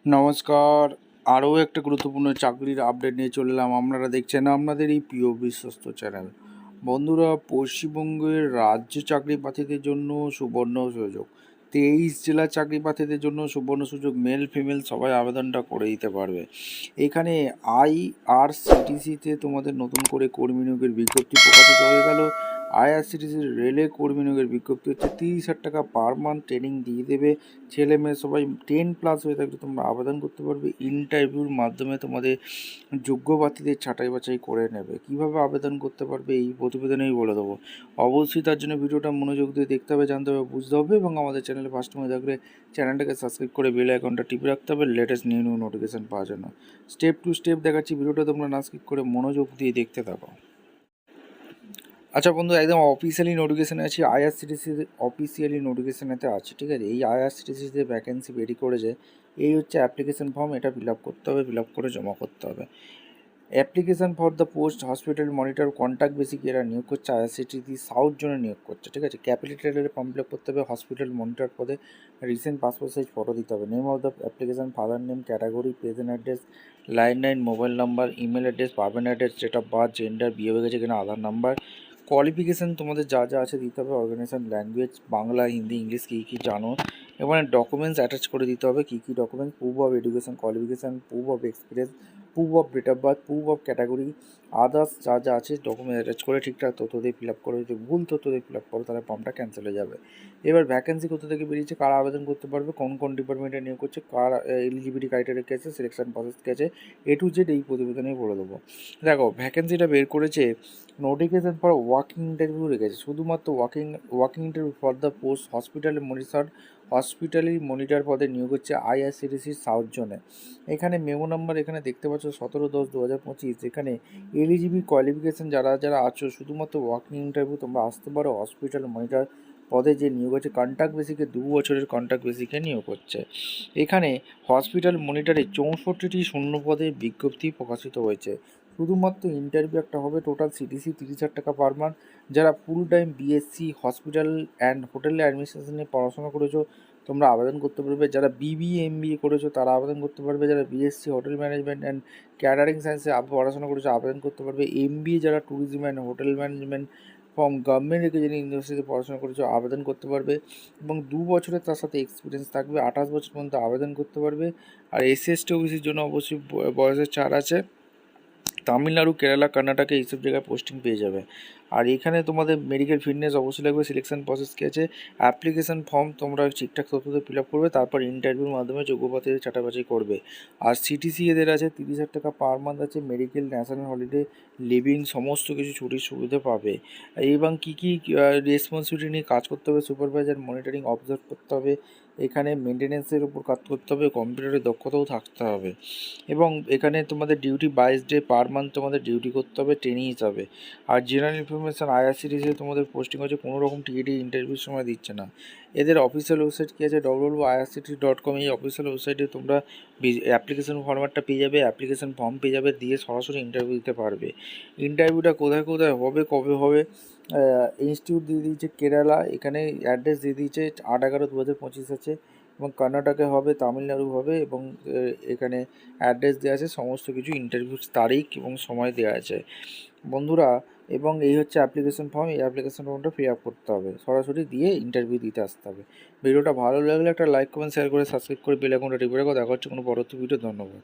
নমস্কার, আরও একটা গুরুত্বপূর্ণ চাকরির আপডেট নিয়ে চলে এলাম। আপনারা দেখছেন আপনাদের এই প্রিয় বিশ্বস্ত চ্যানেল। বন্ধুরা, পশ্চিমবঙ্গের রাজ্য চাকরি প্রার্থীদের জন্য সুবর্ণ সুযোগ। 23 জেলার চাকরি প্রার্থীদের জন্য সুবর্ণ সুযোগ। মেল ফিমেল সবাই আবেদনটা করে দিতে পারবে। এখানে আইআরসিটিসিতে তোমাদের নতুন করে কর্মী নিয়োগের বিজ্ঞপ্তি প্রকাশিত হয়ে গেল। আইআরসিটিসির রেলে কর্মী নিয়োগের বিজ্ঞপ্তি হচ্ছে 30,000 টাকা পার মান্থ ট্রেনিং দিয়ে দেবে। ছেলে মেয়ে সবাই 10+ হয়ে থাকলে তোমরা আবেদন করতে পারবে। ইন্টারভিউর মাধ্যমে তোমাদের যোগ্য প্রার্থীদের ছাঁটাই বাছাই করে নেবে। কীভাবে আবেদন করতে পারবে এই প্রতিবেদনেই বলে দেবো। অবশ্যই তার জন্য ভিডিওটা মনোযোগ দিয়ে দেখতে হবে, জানতে হবে, বুঝতে হবে এবং আমাদের চ্যানেলে ফার্স্ট টাইম থাকলে চ্যানেলটাকে সাবস্ক্রাইব করে বেল আইকনটা টিপে রাখতে হবে লেটেস্ট নিউ নোটিফিকেশান পাওয়ার জন্য। স্টেপ টু স্টেপ দেখাচ্ছি, ভিডিওটা তোমরা না স্কিপ করে মনোযোগ দিয়ে দেখতে থাকো। আচ্ছা বন্ধু, একদম অফিসিয়ালি নোটিফিকেশানে আছে, আইআরসিটিসির অফিসিয়ালি নোটিফিকেশানেতে আছে, ঠিক আছে। এই আইআরসিটিসিতে ভ্যাকেন্সি বেরি করেছে। এই হচ্ছে অ্যাপ্লিকেশন ফর্ম, এটা ফিল আপ করতে হবে, ফিল আপ করে জমা করতে হবে। Application for the post hospital monitor contact basic এরা নিয়োগ করছে, আইআরসিটিসি সাউথ জোনে নিয়োগ করছে, ঠিক আছে। ক্যাপিটালের ফর্ম ফিল আপ করতে হবে। হসপিটাল মনিটর পদে রিসেন্ট পাসপোর্ট সাইজ ফটো দিতে হবে। Name of the application, father name, category, present address, line mobile number, email address, permanent address, date of birth, gender, বিয়ে হয়ে গেছে কিনা, আধার নাম্বার, কোয়ালিফিকেশান তোমাদের যা যা আছে দিতে হবে। Organisation, language, Bangla, Hindi, English কী কী জানো। এবারে ডকুমেন্টস অ্যাটাচ করে দিতে হবে। কী কী documents? Proof of education qualification, proof of experience, proof of date of birth, proof of category, others যা যা আছে ডকুমেন্ট অ্যাটাচ করে ঠিকঠাক তথ্য দিয়ে ফিল আপ করে। যদি ভুল তথ্য দিয়ে ফিল আপ করো তাহলে ফর্মটা ক্যান্সেল হয়ে যাবে। এবার ভ্যাকেন্সি কোথা থেকে বেরিয়েছে, কারা আবেদন করতে পারবে, কোন কোন ডিপার্টমেন্টে নিয়োগ করছে, কার এলিজিবিলিটি ক্রাইটেরিয়া কী আছে, সিলেকশন প্রসেস কী আছে, A to Z এই প্রতিবেদনেই বলে দেবো। দেখো, ভ্যাকেন্সিটা বের করেছে, নোটিফিকেশান ফর ওয়াকিং ইন্টারভিউ রেখেছে, শুধুমাত্র walking interview for the post হসপিটালি monitor পদে নিয়োগ হচ্ছে আইআরসিটিসির সাউথ জোনে। এখানে মেমো নাম্বার এখানে দেখতে পাচ্ছ 17/10/2025। এখানে এলিজিবল কোয়ালিফিকেশান যারা যারা আছো, শুধুমাত্র ওয়াকিং ইন্টারভিউ তোমরা আসতে পারো। হসপিটাল মনিটর পদে যে নিয়োগ হচ্ছে কন্ট্রাক্ট বেসিকে 2 বছরের কন্ট্রাক্ট বেসিকে নিয়োগ হচ্ছে। এখানে হসপিটাল মনিটরে 64টি শূন্য পদে বিজ্ঞপ্তি প্রকাশিত হয়েছে। শুধুমাত্র ইন্টারভিউ একটা হবে। টোটাল সিটিসি 30,000 টাকা পার মান্থ। যারা full time BSc hospital and hotel অ্যাডমিনিস্ট্রেশনে পড়াশোনা করেছো তোমরা আবেদন করতে পারবে। যারা বিবিএ এমবিএ করেছো তারা আবেদন করতে পারবে। যারা BSc hotel management and catering সায়েন্সে পড়াশোনা করেছো আবেদন করতে পারবে। এমবিএ যারা tourism and hotel management from government recognised ইউনিভার্সিটিতে পড়াশোনা করেছো আবেদন করতে পারবে এবং 2 বছরের তার সাথে এক্সপিরিয়েন্স থাকবে। 28 বছর পর্যন্ত আবেদন করতে পারবে। আর এসসি ওবিসির জন্য অবশ্যই বয়সের ছাড় আছে। তামিলনাড়ু, কেরালা, কর্ণাটকে এইসব জায়গায় পোস্টিং পেয়ে যাবে। আর এখানে তোমাদের মেডিকেল ফিটনেস অবশ্যই লাগবে। সিলেকশন প্রসেস কী আছে, অ্যাপ্লিকেশন ফর্ম তোমরা ঠিকঠাক তথ্য ফিল আপ করবে, তারপর ইন্টারভিউর মাধ্যমে যোগ্য প্রার্থীদের ছাঁটাবাছাই করবে। আর সিটিসি এদের আছে 30,000 টাকা পার মান্থ আছে। মেডিকেল, ন্যাশনাল হলিডে, লিভিং সমস্ত কিছু ছুটির সুবিধা পাবে। এবং কী কী রেসপন্সিবিলিটি নিয়ে কাজ করতে হবে, সুপারভাইজার, মনিটরিং, অবজার্ভ করতে হবে। এখানে মেনটেন্যান্সের উপর কাজ করতে হবে, কম্পিউটারের দক্ষতাও থাকতে হবে। এবং এখানে তোমাদের ডিউটি 22 ডে পার মান্থ তোমাদের ডিউটি করতে হবে ট্রেনিং হিসাবে। আর জেনারেল ইনফরমেশান, আইআরসিটিসিতে তোমাদের পোস্টিং হচ্ছে, কোনো রকম টিকিটই ইন্টারভিউর সময় দিচ্ছে না। এদের অফিসিয়াল ওয়েবসাইট কী আছে, www.irctc.com। এই অফিসিয়াল ওয়েবসাইটে তোমরা অ্যাপ্লিকেশন ফর্ম্যাটটা পেয়ে যাবে, অ্যাপ্লিকেশন ফর্ম পেয়ে যাবে, দিয়ে সরাসরি ইন্টারভিউ দিতে পারবে। ইন্টারভিউটা কোথায় কোথায় হবে, কবে হবে, ইনস্টিটিউট দিয়ে দিয়েছে কেরালা, এখানে অ্যাড্রেস দিয়ে দিয়েছে 8/11/2025 আছে। এবং কর্ণাটকে হবে, তামিলনাড়ু হবে এবং এখানে অ্যাড্রেস দেওয়া আছে, সমস্ত কিছু ইন্টারভিউর তারিখ এবং সময় দেওয়া আছে বন্ধুরা। এবং এই হচ্ছে অ্যাপ্লিকেশন ফর্ম, এই অ্যাপ্লিকেশন ফর্মটা ফিল আপ করতে হবে, সরাসরি দিয়ে ইন্টারভিউ দিতে আসতে হবে। ভিডিওটা ভালো লাগলে একটা লাইক, কমেন্ট, শেয়ার করে সাবস্ক্রাইব করে বেল আইকনটা টিপে রাখো। দেখা হচ্ছে কোনো পরবর্তী ভিডিও। ধন্যবাদ।